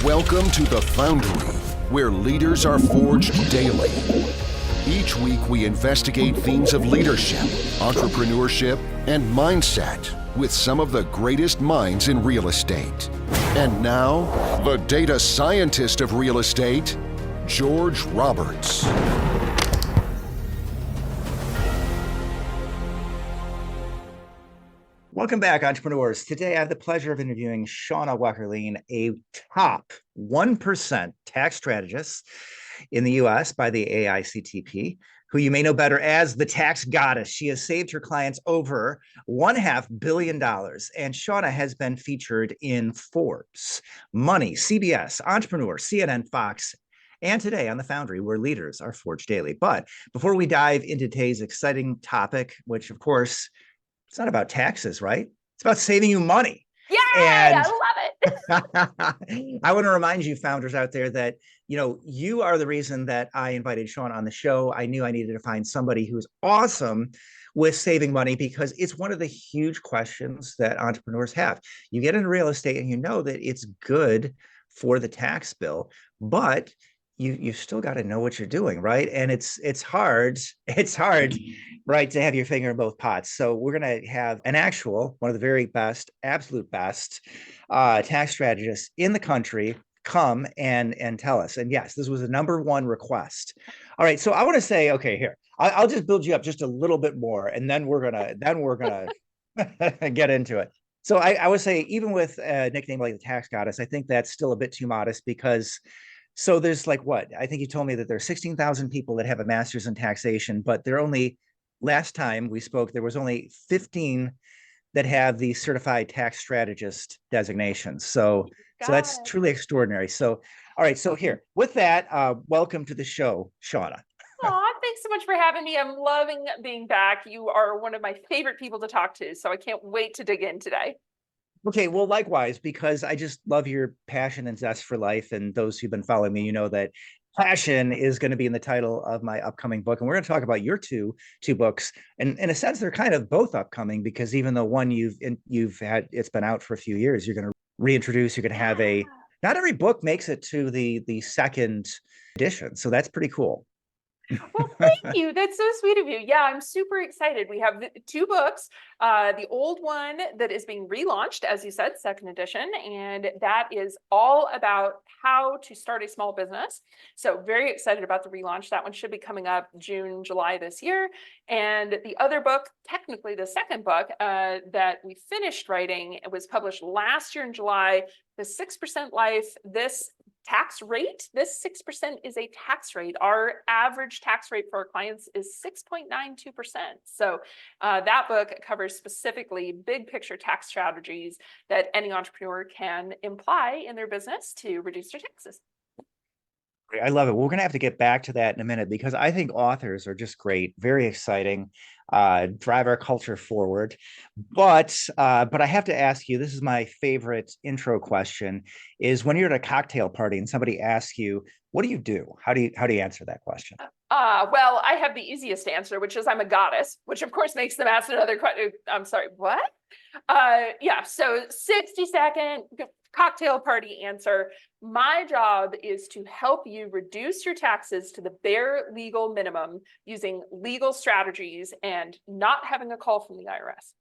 Welcome to The Foundry, where leaders are forged daily. Each week we investigate themes of leadership, entrepreneurship, and mindset with some of the greatest minds in real estate. And now, the data scientist of real estate, George Roberts. Welcome back, entrepreneurs. Today, I have the pleasure of interviewing Shauna Wekherlien, a top 1% tax strategist in the U.S. by the 𝐂𝐚𝐡, who you may know better as the tax goddess. She has saved her clients over $1.5 billion, and Shauna has been featured in Forbes, Money, CBS, Entrepreneur, CNN, Fox, and today on The Foundry, where leaders are forged daily. But before we dive into today's exciting topic, which, of course, it's not about taxes, right? It's about saving you money. Yay! And I love it. I want to remind you founders out there that, you are the reason that I invited Shauna on the show. I knew I needed to find somebody who's awesome with saving money because it's one of the huge questions that entrepreneurs have. You get into real estate and you know that it's good for the tax bill, but you've still got to know what you're doing, right? And it's hard, right, to have your finger in both pots. So we're going to have one of the very best, absolute best tax strategists in the country come and tell us. And yes, this was the #1 request. All right, so I want to say, okay, here, I'll just build you up just a little bit more, and then we're gonna get into it. So I would say, even with a nickname like the Tax Goddess, I think that's still a bit too modest because. So there's I think you told me that there are 16,000 people that have a master's in taxation, but last time we spoke, there was only 15 that have the certified tax strategist designation. So that's truly extraordinary. So, all right. So here, with that, welcome to the show, Shauna. Aw, thanks so much for having me. I'm loving being back. You are one of my favorite people to talk to, so I can't wait to dig in today. Okay, well, likewise, because I just love your passion and zest for life. And those who've been following me, you know that passion is going to be in the title of my upcoming book. And we're going to talk about your two books. And in a sense, they're kind of both upcoming because even though one you've had, it's been out for a few years, you're going to reintroduce, you're going to have not every book makes it to the second edition. So that's pretty cool. Well, thank you. That's so sweet of you. Yeah, I'm super excited. We have 2 books. The old one that is being relaunched, as you said, second edition, and that is all about how to start a small business. So very excited about the relaunch. That one should be coming up June, July this year. And the other book, technically the second book that we finished writing, it was published last year in July, The 6% Life. This 6% is a tax rate. Our average tax rate for our clients is 6.92%. So that book covers specifically big picture tax strategies that any entrepreneur can imply in their business to reduce their taxes. I love it. We're going to have to get back to that in a minute because I think authors are just great, very exciting, drive our culture forward. But I have to ask you, this is my favorite intro question, is when you're at a cocktail party and somebody asks you, what do you do? How do you answer that question? Well, I have the easiest answer, which is I'm a goddess, which of course makes them ask another question. I'm sorry, what? Yeah, so 60-second cocktail party answer. My job is to help you reduce your taxes to the bare legal minimum using legal strategies and not having a call from the IRS.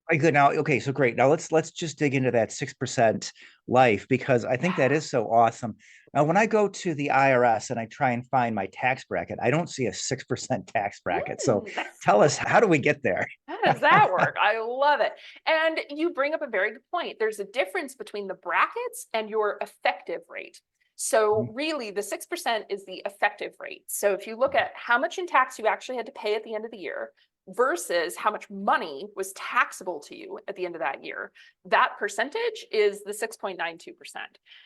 Very good. Now, okay, so great. Now let's just dig into that 6% life because I think that is so awesome. Now, when I go to the IRS and I try and find my tax bracket, I don't see a 6% tax bracket. So tell us, how do we get there? How does that work? I love it. And you bring up a very good point. There's a difference between the brackets and your effective rate. So really, the 6% is the effective rate. So if you look at how much in tax you actually had to pay at the end of the year versus how much money was taxable to you at the end of that year, that percentage is the 6.92%.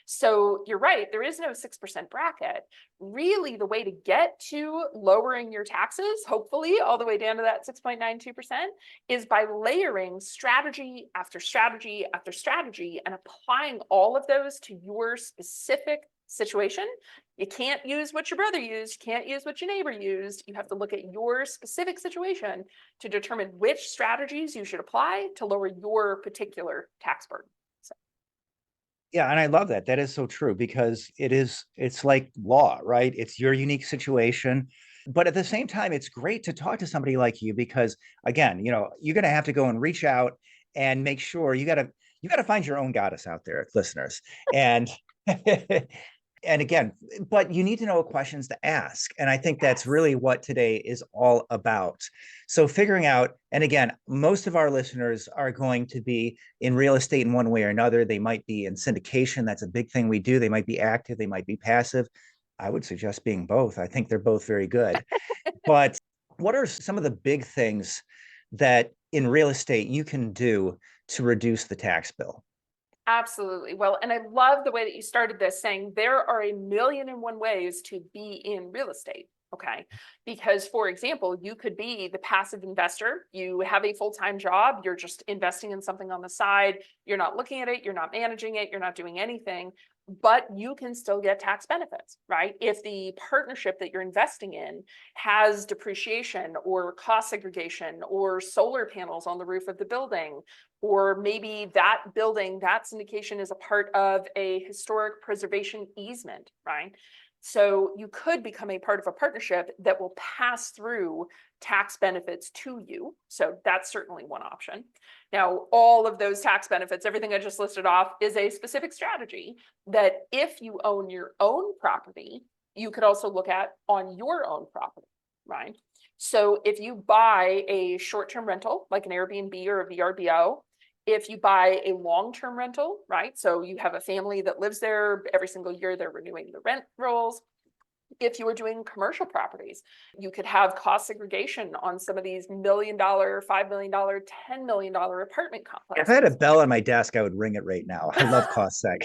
So you're right, there is no 6% bracket. Really, the way to get to lowering your taxes, hopefully all the way down to that 6.92%, is by layering strategy after strategy after strategy and applying all of those to your specific situation. You can't use what your brother used, you can't use what your neighbor used. You have to look at your specific situation to determine which strategies you should apply to lower your particular tax burden. Yeah, and I love that. That is so true because it's like law, right? It's your unique situation. But at the same time, it's great to talk to somebody like you because again, you're gonna have to go and reach out and make sure you gotta find your own goddess out there, listeners. And and again, but you need to know what questions to ask. And I think that's really what today is all about. So figuring out, and again, most of our listeners are going to be in real estate in one way or another. They might be in syndication. That's a big thing we do. They might be active, they might be passive. I would suggest being both. I think they're both very good. But what are some of the big things that in real estate you can do to reduce the tax bill? Absolutely. Well, and I love the way that you started this saying there are a million and one ways to be in real estate. Okay. Because, for example, you could be the passive investor. You have a full-time job. You're just investing in something on the side. You're not looking at it. You're not managing it. You're not doing anything, but you can still get tax benefits, right? If the partnership that you're investing in has depreciation or cost segregation or solar panels on the roof of the building, or maybe that building, that syndication is a part of a historic preservation easement, right? So you could become a part of a partnership that will pass through tax benefits to you. So that's certainly one option. Now, all of those tax benefits, everything I just listed off, is a specific strategy that if you own your own property, you could also look at on your own property, right? So if you buy a short-term rental, like an Airbnb or a VRBO, if you buy a long-term rental, right? So you have a family that lives there every single year, they're renewing the rent rolls. If you were doing commercial properties, you could have cost segregation on some of these $1 million, $5 million, $10 million apartment complexes. If I had a bell on my desk, I would ring it right now. I love cost seg.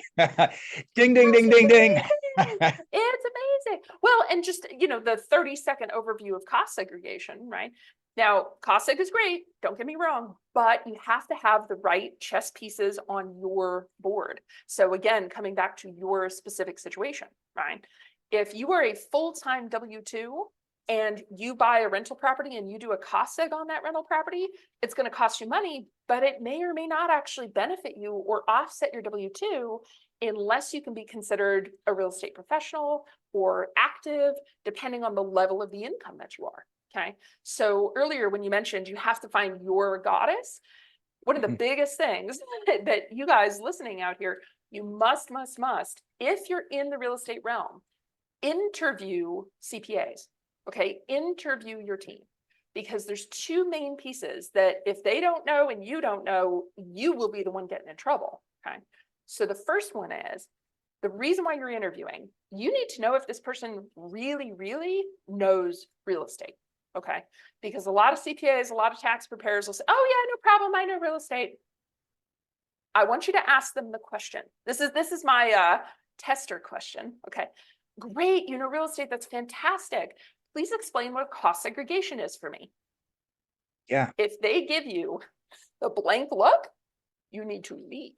Ding, ding, ding, ding, ding. It's amazing. Well, and just, the 30-second overview of cost segregation, right? Now, cost seg is great, don't get me wrong, but you have to have the right chess pieces on your board. So again, coming back to your specific situation, right? If you are a full-time W-2 and you buy a rental property and you do a cost seg on that rental property, it's going to cost you money, but it may or may not actually benefit you or offset your W-2 unless you can be considered a real estate professional or active, depending on the level of the income that you are. Okay. So earlier when you mentioned you have to find your goddess, one of the biggest things that you guys listening out here, you must, if you're in the real estate realm, interview CPAs. Okay. Interview your team, because there's two main pieces that if they don't know and you don't know, you will be the one getting in trouble. Okay. So the first one is the reason why you're interviewing, you need to know if this person really, really knows real estate. Okay. Because a lot of CPAs, a lot of tax preparers will say, oh yeah, no problem, I know real estate. I want you to ask them the question. This is my tester question. Okay. Great, you know real estate, that's fantastic. Please explain what cost segregation is for me. Yeah. If they give you the blank look, you need to leave.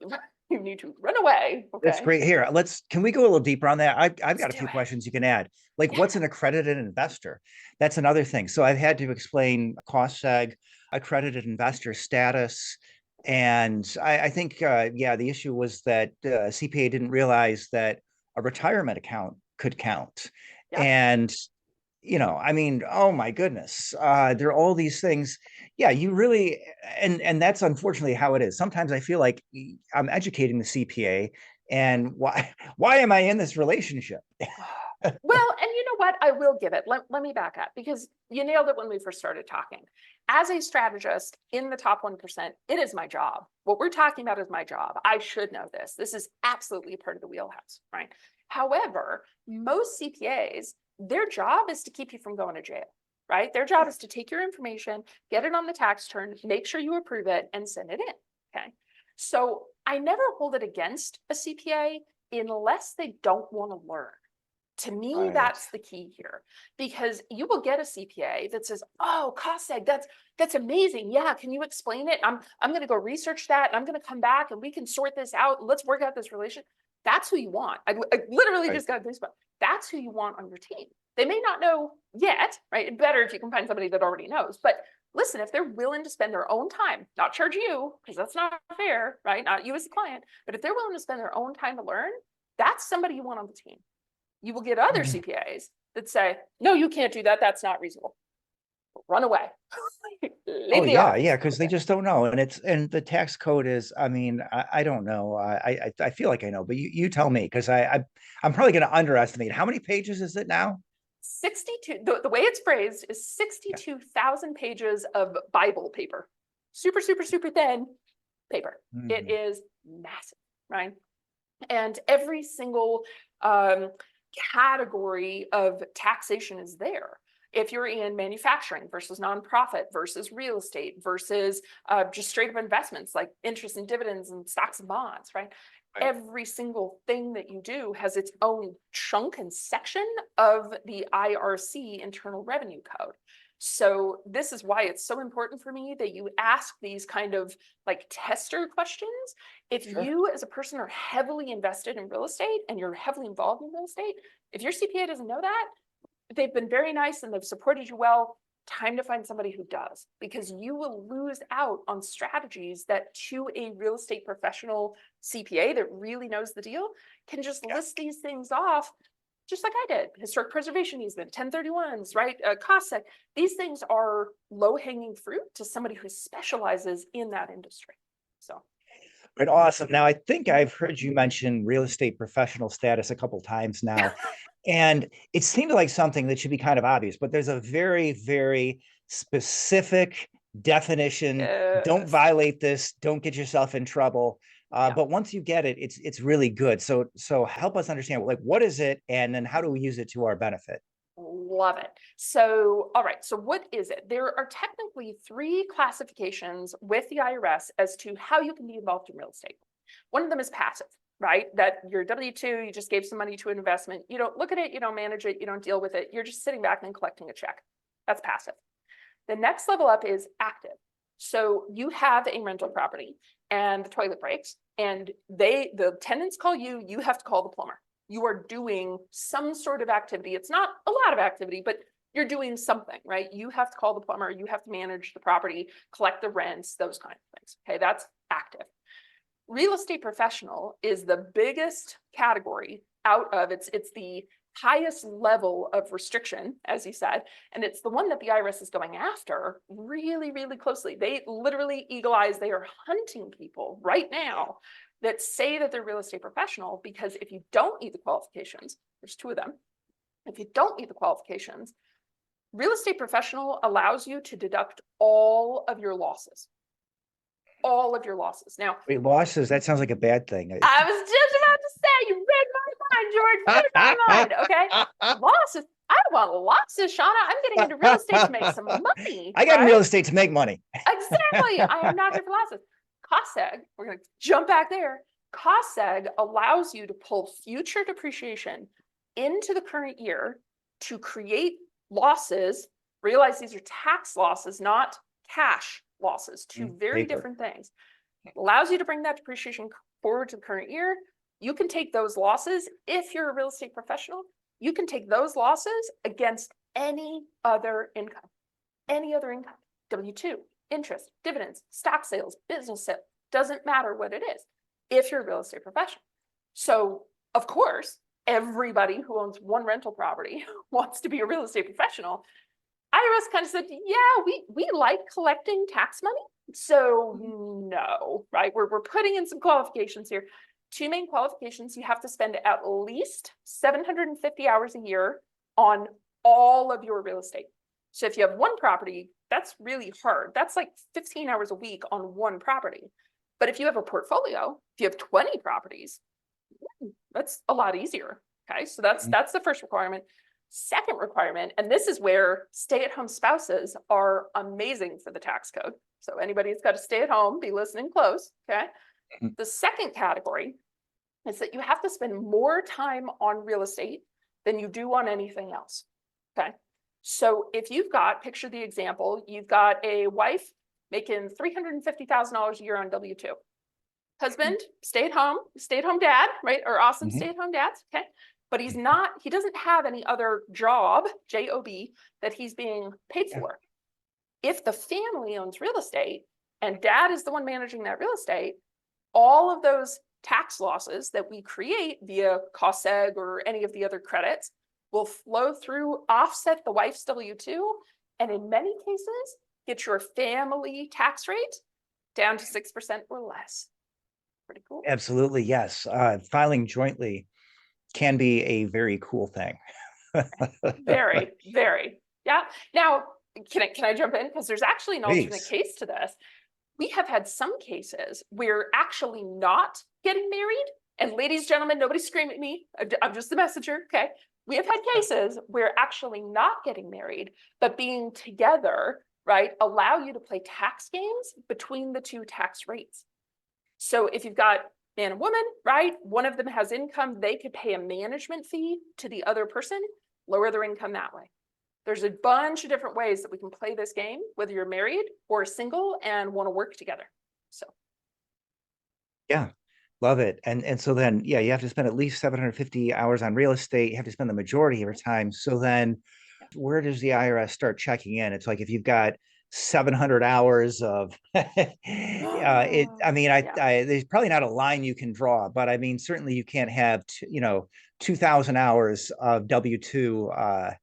You need to run away. Okay. That's great. Here, can we go a little deeper on that? I've got a few questions you can add. Like, what's an accredited investor? That's another thing. So I've had to explain cost seg, accredited investor status. And I think, the issue was that CPA didn't realize that a retirement account could count. Yeah. And, oh my goodness, there are all these things. Yeah, you really, and that's unfortunately how it is. Sometimes I feel like I'm educating the CPA, and why am I in this relationship? Well, and you know what? I will give it. Let me back up, because you nailed it when we first started talking. As a strategist in the top 1%, it is my job. What we're talking about is my job. I should know this. This is absolutely a part of the wheelhouse, right? However, most CPAs, their job is to keep you from going to jail, right? Their job is to take your information, get it on the tax return, make sure you approve it, and send it in, okay? So I never hold it against a CPA unless they don't want to learn. To me, Right. That's the key here, because you will get a CPA that says, oh, cost seg, that's amazing. Yeah, can you explain it? I'm going to go research that, and I'm going to come back and we can sort this out. Let's work out this relation. That's who you want. I literally just got this, but that's who you want on your team. They may not know yet, right? Better if you can find somebody that already knows, but listen, if they're willing to spend their own time, not charge you, because that's not fair, right? Not you as the client, but if they're willing to spend their own time to learn, that's somebody you want on the team. You will get other CPAs that say, no, you can't do that. That's not reasonable. Run away. Leave the office. Yeah, because they just don't know. And the tax code is, I mean, I don't know. I feel like I know, but you tell me, because I'm probably going to underestimate. How many pages is it now? 62, the way it's phrased is 62,000 pages of Bible paper. Super, super, super thin paper. It is massive, right? And every single category of taxation is there. If you're in manufacturing versus nonprofit versus real estate versus just straight up investments like interest and dividends and stocks and bonds, right? Every single thing that you do has its own chunk and section of the IRC, Internal Revenue Code. So this is why it's so important for me that you ask these kind of like tester questions. If you as a person are heavily invested in real estate and you're heavily involved in real estate, if your CPA doesn't know that, they've been very nice and they've supported you well, time to find somebody who does, because you will lose out on strategies that to a real estate professional CPA that really knows the deal can just list these things off, just like I did. Historic preservation easement, 1031s, right? Cost seg. These things are low-hanging fruit to somebody who specializes in that industry. So. Right, awesome. Now, I think I've heard you mention real estate professional status a couple times now, and it seemed like something that should be kind of obvious, but there's a very, very specific definition. Don't violate this. Don't get yourself in trouble. But once you get it, it's really good. So help us understand, like, what is it, and then how do we use it to our benefit? Love it. So, all right. So what is it? There are technically 3 classifications with the IRS as to how you can be involved in real estate. One of them is passive, right? That your W-2, you just gave some money to an investment. You don't look at it, you don't manage it, you don't deal with it. You're just sitting back and collecting a check. That's passive. The next level up is active. So you have a rental property and the toilet breaks, and the tenants call you, you have to call the plumber. You are doing some sort of activity. It's not a lot of activity, but you're doing something, right? You have to call the plumber, you have to manage the property, collect the rents, those kind of things. Okay, that's active. Real estate professional is the biggest category out of it's the highest level of restriction, as you said, and it's the one that the IRS is going after really, really closely. They literally eagle eyes, they are hunting people right now that say that they're real estate professional, because if you don't meet the qualifications, there's 2 of them. If you don't meet the qualifications, real estate professional allows you to deduct all of your losses. All of your losses. Now, wait, losses, that sounds like a bad thing. I was just about to say, you read my mind, George. Read my mind, okay? Losses. I don't want losses, Shauna. I'm getting into real estate to make some money. I got in real estate to make money. Exactly. I am not here for losses. Cost seg, we're going to jump back there. Cost seg allows you to pull future depreciation into the current year to create losses. Realize these are tax losses, not cash losses, 2 very different things. It allows you to bring that depreciation forward to the current year. You can take those losses, if you're a real estate professional, you can take those losses against any other income, W-2, interest, dividends, stock sales, business sales, doesn't matter what it is, if you're a real estate professional. So, of course, everybody who owns 1 rental property wants to be a real estate professional. IRS kind of said, yeah, we like collecting tax money. So no, right? We're putting in some qualifications here. 2 main qualifications. You have to spend at least 750 hours a year on all of your real estate. So if you have 1 property, that's really hard. That's like 15 hours a week on 1 property. But if you have a portfolio, if you have 20 properties, that's a lot easier. Okay, so that's the first requirement. Second requirement, and this is where stay-at-home spouses are amazing for the tax code. So anybody that's got to stay at home, be listening close, okay? The second category is that you have to spend more time on real estate than you do on anything else, okay? So if you've got, picture the example, you've got a wife making $350,000 a year on W-2. Husband, stay-at-home dad, right? Or awesome stay-at-home dads, okay? But he doesn't have any other job, J-O-B, that he's being paid for. If the family owns real estate and dad is the one managing that real estate, all of those tax losses that we create via cost seg or any of the other credits will flow through, offset the wife's W-2, and in many cases, get your family tax rate down to 6% or less. Pretty cool. Absolutely, yes. Filing jointly can be a very cool thing. Very, very. Yeah. Now, can I jump in? Because there's actually an alternate Please. case to this. We have had some cases where actually not getting married, and ladies, gentlemen, nobody scream at me. I'm just the messenger, okay? We have had cases where actually not getting married, but being together, right, allow you to play tax games between the two tax rates. So if you've got man and woman, right, one of them has income, they could pay a management fee to the other person, lower their income that way. There's a bunch of different ways that we can play this game, whether you're married or single and want to work together. So. Yeah, love it. And so then, yeah, you have to spend at least 750 hours on real estate. You have to spend the majority of your time. So then where does the IRS start checking in? It's like if you've got 700 hours of there's probably not a line you can draw, but I mean, certainly you can't have 2,000 hours of W-2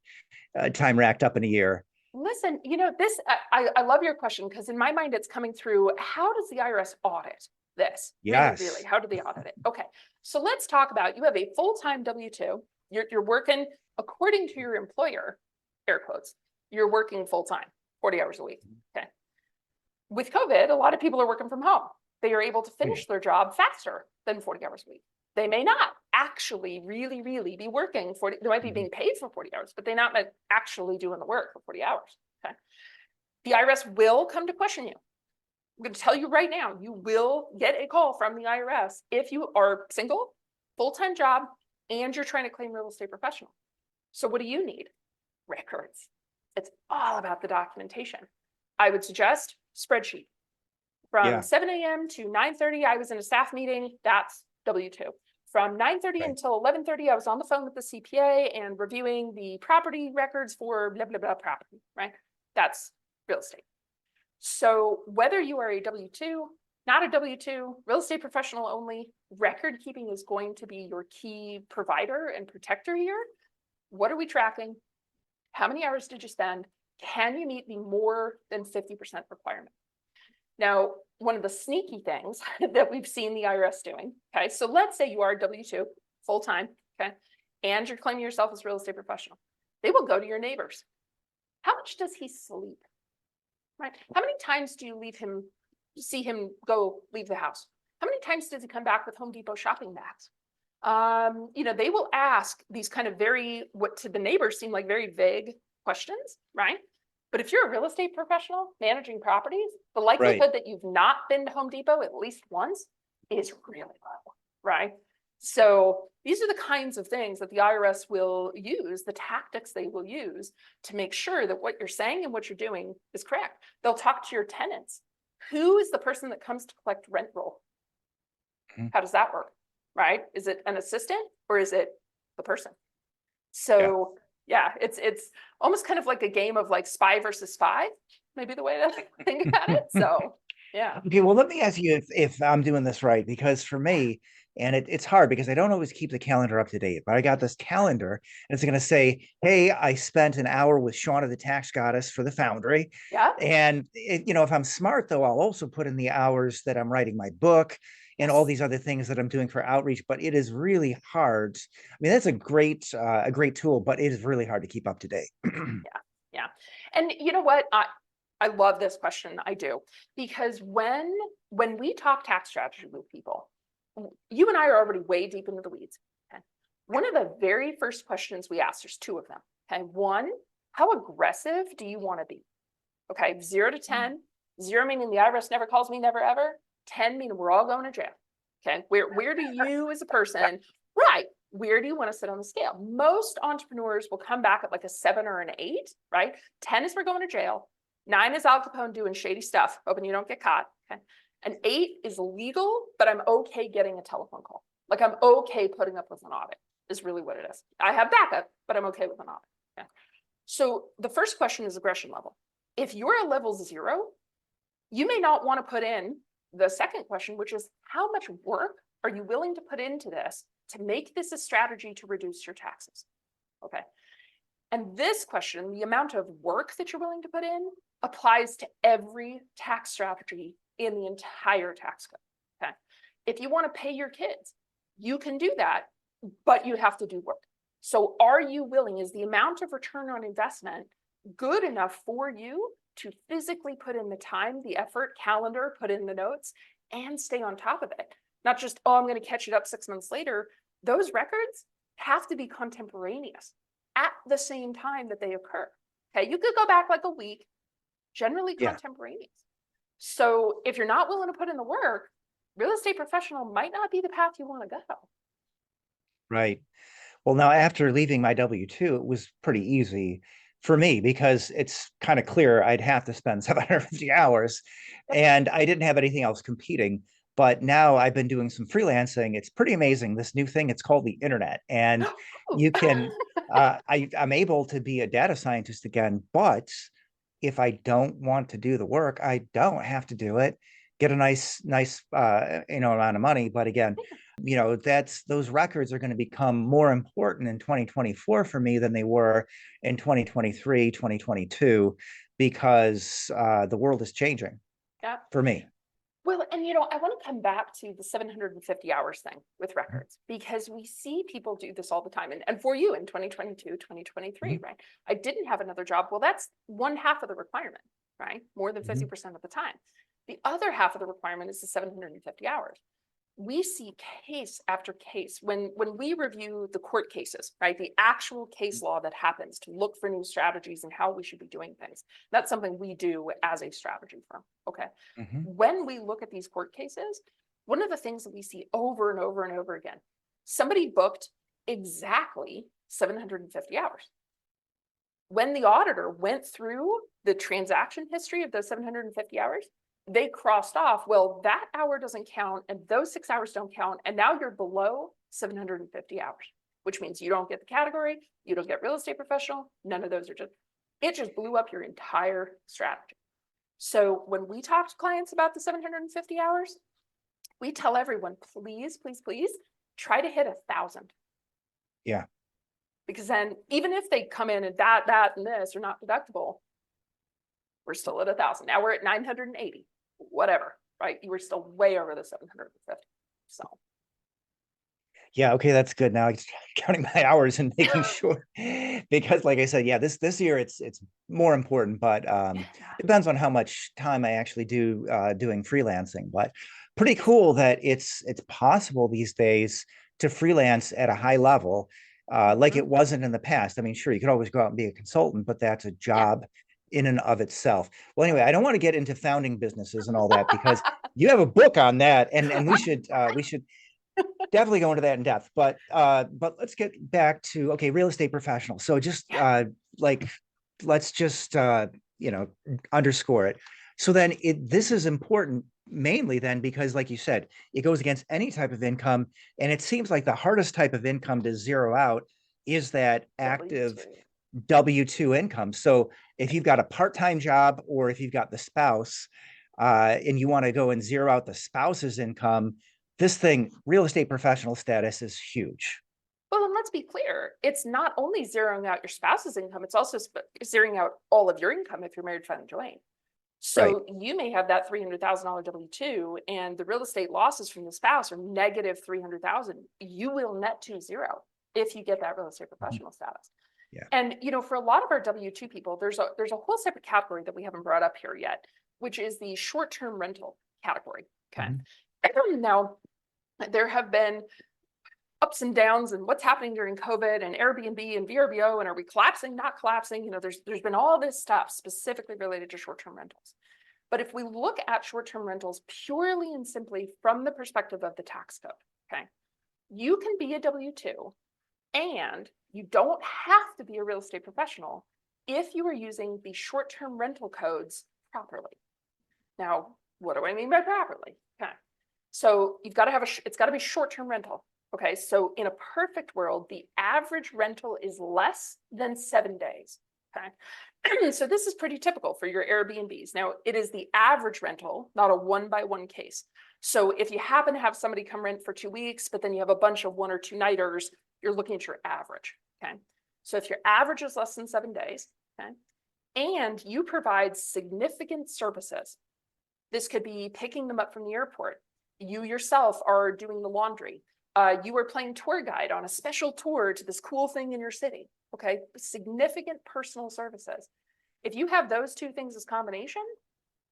time racked up in a year. Listen, this, I love your question, because in my mind, it's coming through, how does the IRS audit this? Yes. Really, how do they audit it? Okay, so let's talk about, you have a full-time W-2, you're working according to your employer, air quotes, you're working full-time, 40 hours a week, okay? With COVID, a lot of people are working from home. They are able to finish their job faster than 40 hours a week. They may not actually really be working 40, they might be being paid for 40 hours, but they're not actually doing the work for 40 hours, okay? The IRS will come to question you. I'm going to tell you right now, you will get a call from the IRS if you are single, full-time job, and you're trying to claim real estate professional. So what do you need? Records. It's all about the documentation. I would suggest spreadsheet. From 7 a.m. to 9:30, I was in a staff meeting. That's W-2. From 9:30 until 11:30, I was on the phone with the CPA and reviewing the property records for blah, blah, blah property, right? That's real estate. So whether you are a W-2, not a W-2, real estate professional only, record keeping is going to be your key provider and protector here. What are we tracking? How many hours did you spend? Can you meet the more than 50% requirement? Now, one of the sneaky things that we've seen the IRS doing, okay, so let's say you are a W-2 full-time, okay, and you're claiming yourself as a real estate professional. They will go to your neighbors. How much does he sleep, right? How many times do you see him leave the house? How many times does he come back with Home Depot shopping bags? They will ask these kind of what to the neighbors seem like very vague questions, right? But if you're a real estate professional managing properties, the likelihood that you've not been to Home Depot at least once is really low, right? So these are the kinds of things that the IRS will use, the tactics they will use to make sure that what you're saying and what you're doing is correct. They'll talk to your tenants. Who is the person that comes to collect rent roll? How does that work, right? Is it an assistant or is it the person? So yeah, it's almost kind of like a game of like spy versus spy, maybe the way to think about it. So yeah. Okay, well, let me ask you if I'm doing this right, because for me, and it's hard because I don't always keep the calendar up to date, but I got this calendar and it's going to say, hey, I spent an hour with Shauna, the tax goddess for the Foundry. Yeah. And if I'm smart, though, I'll also put in the hours that I'm writing my book and all these other things that I'm doing for outreach, but it is really hard. I mean, that's a great tool, but it is really hard to keep up to date. Yeah. And you know what? I love this question. I do. Because when we talk tax strategy with people, you and I are already way deep into the weeds. Okay? One of the very first questions we ask, there's two of them. Okay. One, how aggressive do you want to be? Okay. 0 to 10, 0 meaning the IRS never calls me, never ever. 10 meaning we're all going to jail. Okay. Where do you as a person, right? Where do you want to sit on the scale? Most entrepreneurs will come back at like a 7 or an 8, right? 10 is we're going to jail. 9 is Al Capone doing shady stuff, hoping you don't get caught. Okay. An 8 is legal, but I'm okay getting a telephone call. Like I'm okay putting up with an audit is really what it is. I have backup, but I'm okay with an audit. Okay. So the first question is aggression level. If you're a level 0, you may not want to put in the second question, which is how much work are you willing to put into this to make this a strategy to reduce your taxes? Okay. And this question, the amount of work that you're willing to put in, applies to every tax strategy in the entire tax code. Okay. If you want to pay your kids, you can do that, but you have to do work. So are you willing, is the amount of return on investment good enough for you to physically put in the time, the effort, calendar, put in the notes, and stay on top of it? Not just, oh, I'm going to catch it up 6 months later. Those records have to be contemporaneous at the same time that they occur. Okay, you could go back like a week, generally contemporaneous. So if you're not willing to put in the work, real estate professional might not be the path you want to go. Right. Well, now after leaving my W-2, it was pretty easy for me because it's kind of clear I'd have to spend 750 hours and I didn't have anything else competing. But now I've been doing some freelancing. It's pretty amazing. This new thing, it's called the internet. And you can, I'm able to be a data scientist again, but if I don't want to do the work, I don't have to do it, get a nice amount of money. But again, those records are going to become more important in 2024 for me than they were in 2023, 2022, because the world is changing for me. Well, and I want to come back to the 750 hours thing with records, because we see people do this all the time. And for you in 2022, 2023, right? I didn't have another job. Well, that's 1/2 of the requirement, right? More than 50% of the time. The other half of the requirement is the 750 hours. We see case after case when we review the court cases, right? The actual case law that happens to look for new strategies and how we should be doing things. That's something we do as a strategy firm. Okay. When we look at these court cases, one of the things that we see over and over and over again, somebody booked exactly 750 hours. When the auditor went through the transaction history of those 750 hours, they crossed off, well, that hour doesn't count and those 6 hours don't count. And now you're below 750 hours, which means you don't get the category, you don't get real estate professional, none of those are it just blew up your entire strategy. So when we talk to clients about the 750 hours, we tell everyone, please, please, please try to hit 1,000. Yeah. Because then even if they come in and that, and this are not deductible, we're still at 1,000. Now we're at 980. Whatever, right? You were still way over the 750. So yeah, okay, that's good. Now I'm counting my hours and making sure, because like I said, this year it's more important, but it depends on how much time I actually do doing freelancing. But pretty cool that it's possible these days to freelance at a high level, like it wasn't in the past. I mean, sure, you could always go out and be a consultant, but that's a job in and of itself. Well, anyway, I don't want to get into founding businesses and all that because you have a book on that, and we should definitely go into that in depth. But let's get back to real estate professional. So just let's just underscore it. So then this is important mainly then because, like you said, it goes against any type of income, and it seems like the hardest type of income to zero out is that active W-2 income. So if you've got a part-time job or if you've got the spouse and you want to go and zero out the spouse's income, this thing, real estate professional status, is huge. Well, and let's be clear, it's not only zeroing out your spouse's income, it's also zeroing out all of your income if you're married, filing joint. So you may have that $300,000 W-2 and the real estate losses from the spouse are negative 300,000. You will net to zero if you get that real estate professional status. Yeah. And, for a lot of our W-2 people, there's a whole separate category that we haven't brought up here yet, which is the short-term rental category. Okay. Now, there have been ups and downs and what's happening during COVID and Airbnb and VRBO, and are we collapsing, not collapsing? There's been all this stuff specifically related to short-term rentals. But if we look at short-term rentals purely and simply from the perspective of the tax code, okay, you can be a W-2 and you don't have to be a real estate professional if you are using the short-term rental codes properly. Now, what do I mean by properly? Okay. So you've got to have it's got to be short-term rental. Okay. So in a perfect world, the average rental is less than 7 days. Okay. So this is pretty typical for your Airbnbs. Now, it is the average rental, not a one-by-one case. So if you happen to have somebody come rent for 2 weeks, but then you have a bunch of 1 or 2 nighters, you're looking at your average. Okay. So if your average is less than 7 days, okay, and you provide significant services, this could be picking them up from the airport. You yourself are doing the laundry. You are playing tour guide on a special tour to this cool thing in your city. Okay, significant personal services. If you have those 2 things as combination,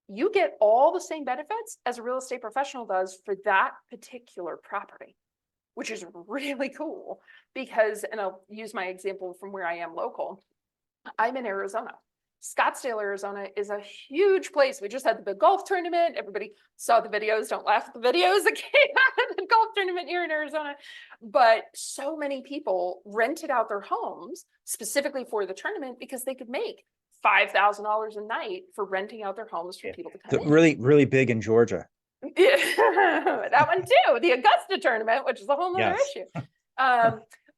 you get all the same benefits as a real estate professional does for that particular property, which is really cool because, and I'll use my example from where I am local. I'm in Arizona. Scottsdale, Arizona is a huge place. We just had the big golf tournament. Everybody saw the videos. Don't laugh at the videos that came out of the golf tournament here in Arizona. But so many people rented out their homes specifically for the tournament because they could make $5,000 a night for renting out their homes for people to come in. Really, really big in Georgia. Yeah, that one too. The Augusta tournament, which is a whole nother issue.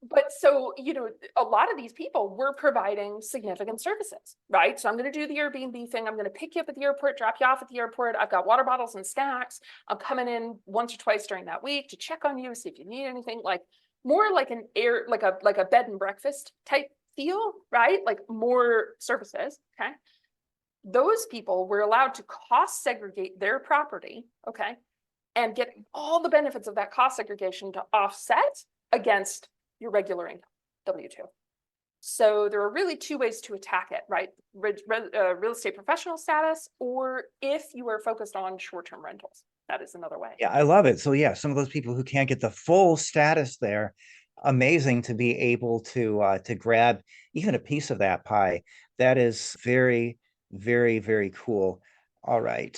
But so, you know, a lot of these people were providing significant services, right? So I'm going to do the Airbnb thing. I'm going to pick you up at the airport, drop you off at the airport. I've got water bottles and snacks. I'm coming in once or twice during that week to check on you, see if you need anything, like more like an like a bed and breakfast type feel, right? Like more services. Okay. Those people were allowed to cost segregate their property, okay, and get all the benefits of that cost segregation to offset against your regular income, W-2. So there are really 2 ways to attack it, right? Real estate professional status, or if you are focused on short-term rentals, that is another way. Yeah, I love it. So yeah, some of those people who can't get the full status there, amazing to be able to grab even a piece of that pie. That is very, very, very cool. All right.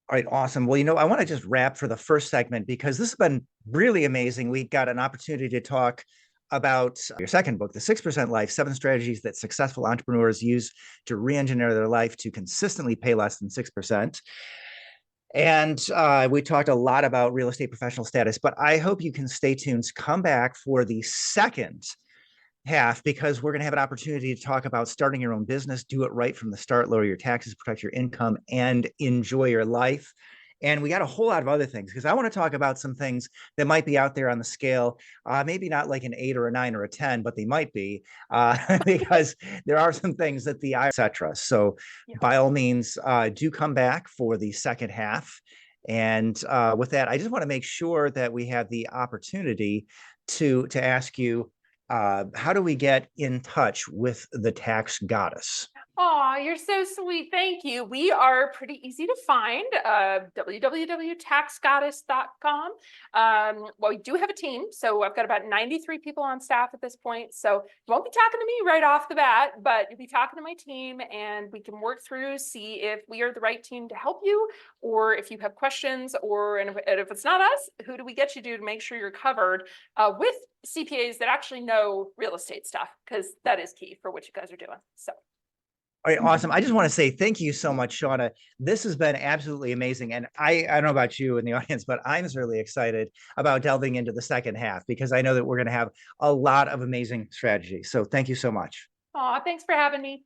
All right, awesome. Well, you know, I want to just wrap for the first segment because this has been really amazing. We got an opportunity to talk about your second book, The 6% Life, 7 Strategies that Successful Entrepreneurs Use to Re-engineer Their Life to Consistently Pay Less than 6%. And we talked a lot about real estate professional status, but I hope you can stay tuned, come back for the second half, because we're going to have an opportunity to talk about starting your own business, do it right from the start, lower your taxes, protect your income, and enjoy your life. And we got a whole lot of other things, because I want to talk about some things that might be out there on the scale, maybe not like an 8 or a 9 or a 10, but they might be, because there are some things that the etc. So by all means, do come back for the second half. And with that, I just want to make sure that we have the opportunity to ask you, how do we get in touch with the tax goddess? Oh, you're so sweet. Thank you. We are pretty easy to find, www.taxgoddess.com. Well, we do have a team. So I've got about 93 people on staff at this point. So you won't be talking to me right off the bat, but you'll be talking to my team and we can work through, see if we are the right team to help you, or if you have questions, and if it's not us, who do we get you to make sure you're covered with CPAs that actually know real estate stuff, because that is key for what you guys are doing. So. All right, awesome. I just want to say thank you so much, Shauna. This has been absolutely amazing. And I don't know about you in the audience, but I'm really excited about delving into the second half, because I know that we're going to have a lot of amazing strategies. So thank you so much. Oh, thanks for having me.